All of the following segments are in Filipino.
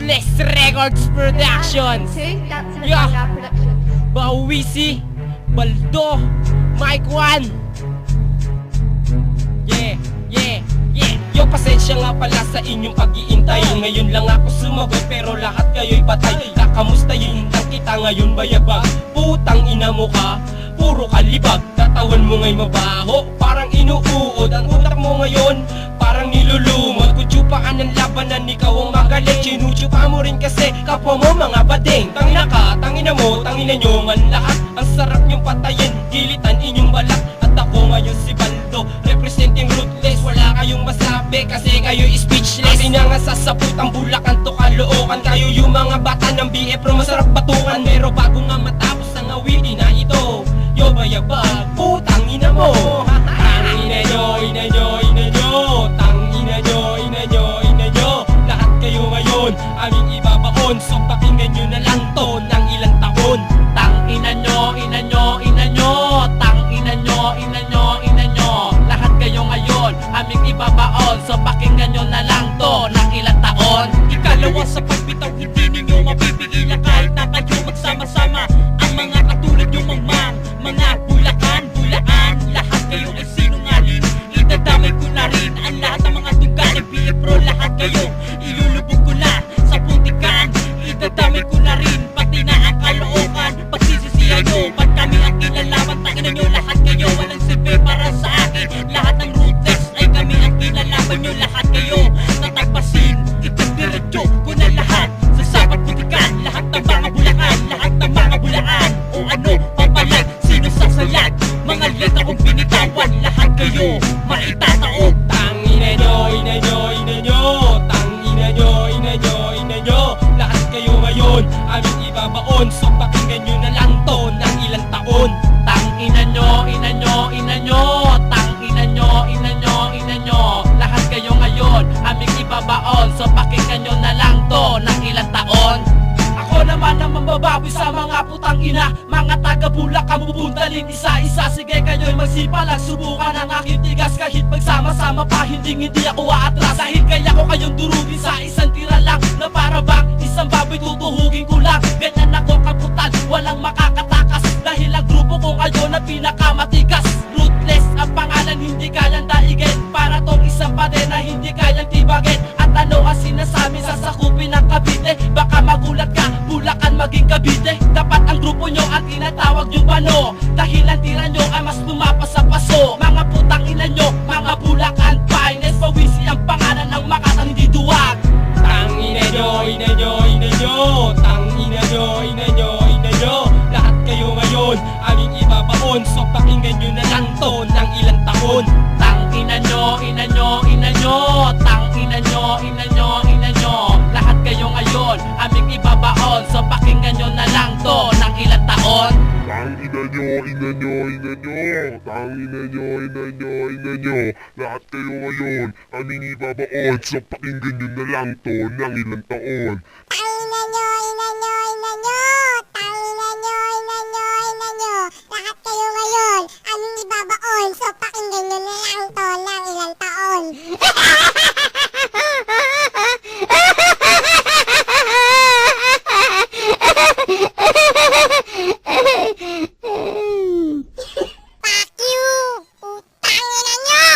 Ruthless Records Productions. Yeah. Bawisi, Baldo, Mike One. Yo, pasensya nga pala sa inyong pag-iintay. Ngayon lang ako sumagot pero lahat kayo'y patay. Nakamustahin lang kita ngayon bayabag. Putang ina mo ka, puro kalibag. Katawan mo nga'y mabaho, parang inuuod. Ang utak mo ngayon, parang nilulumot. Kutsupaan ng labanan, ikaw ang magaling. Chinuchupa mo rin kasi kapwa mo mga bading. Tangina ka, tangina mo, tangina nyo man lahat. Ang sarap nyong patayin, gilitan inyong balak. At ako ngayon si Baldo, representing Ruthless. Wala kayong masabi kasi kayo'y speechless. Kasi nga sasaputang Bulacan to Caloocan. Kayo yung mga bata ng BF pero masarap batukan. Pero bago nga matapos ang awitin na ito, yo bayabag, putang ina mo. Tangina nyo, ina nyo, ina nyo. Tangina nyo, ina nyo, ina nyo. Lahat kayo ngayon aming ibabaon. So pakinggan nyo na lang to ng ilang taon. Tangina nyo, ina nyo, ina nyo. Tangina nyo, ina nyo, ina nyo. Lahat kayo ngayon aming ibabaon. So pakinggan nyo na lang to ng ilang taon. Ikalawa sa pagbitaw, hindi ninyo mapipigilan kahit na kayo magsama-sama. Ang mga katulad yung mga Bulacan, Bulaan. Lahat kayo ay sinungaling. Idadamay ko na rin ang lahat ng mga tugaling BF Pro. Lahat kayo ilulubog ko na sa putikan. Idadamay ko na rin pati na ang Caloocan. Pagsisisihan nyo, ba't kami ang kinalaman? Takinan nyo lahat kayo, walang silbi para sa akin. Lahat ng Ruthless ay kami ang kinalaban nyo. Lahat kayo tatagpasin, itagdiretso ko na lahat sa sapat putikan. Lahat ng mga Bulacan, lahat ng mga Bulaan. O ano pa pala, sino sasalat? Mga letra kong binitawan, lahat kayo maitataog. Tangina nyo, ina nyo, ina nyo. Tangina nyo, ina nyo, ina nyo. Lahat kayo ngayon aming ibabaon. So pakinggan nyo na lang to ng ilang taon. Tangina nyo, ina nyo, ina nyo. Tangina nyo, ina nyo, ina nyo. Lahat kayo ngayon aming ibabaon. So pakinggan nyo na lang to ng ilang taon. Ako naman ang mambabawi sa mga putang ina. Mga taga Bulacan bubuntalin isa-isa. Sige kayo'y magsipalag, subukan ang aking tigas. Kahit magsama-sama pa, hindi ako aatras. Dahil kaya ko kayong durugin sa isang tira lang. Na para bang isang baboy tutuhugin ko lang. Ganyan ako kaputal, walang makakatakas. Dahil ang grupo ko ngayon na pinakamatigas. Ruthless ang pangalan, hindi kayang daigin. Para tong isang pade na hindi kayang tibagin. At ano ang sinasabi, sasakupin ng Cavite. Baka magulat ka, Bulacan maging Cavite. Dapat ang grupo nyo ang tinatawag yung bano. Dahil ang tira nyo ay mas lumapas sa paso. Mga putang ina nyo, mga Bulacan finest. Bawisi ang pangalan ng Makatang hindi duwag. Tangina nyo, ina nyo, ina nyo. Tangina nyo, ina nyo, ina nyo. Lahat kayo ngayon aming ibabaon. So pakinggan nyo na lang to ng ilang taon. Tangina nyo, ina nyo, ina nyo. Tangina nyo, ina nyo, ina nyo. Lahat kayo ngayon aming ibabaon. So pakinggan nyo na lang to ng ilang taon. Tangina nyo, ina nyo, ina nyo. Tangina nyo, ina nyo, ina nyo. Lahat kayo ngayon aming ibabaon. So pakinggan nyo na lang to ng ilang taon. Tangina nyo, ina nyo, ina nyo. Tangina nyo, ina nyo, ina nyo. Lahat kayo ngayon aming ibabaon. So pakinggan nyo na lang to ng ilang taon. Fuck you! Tangina nyo!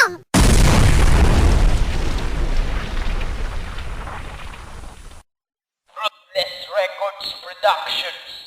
Ruthless Records Productions.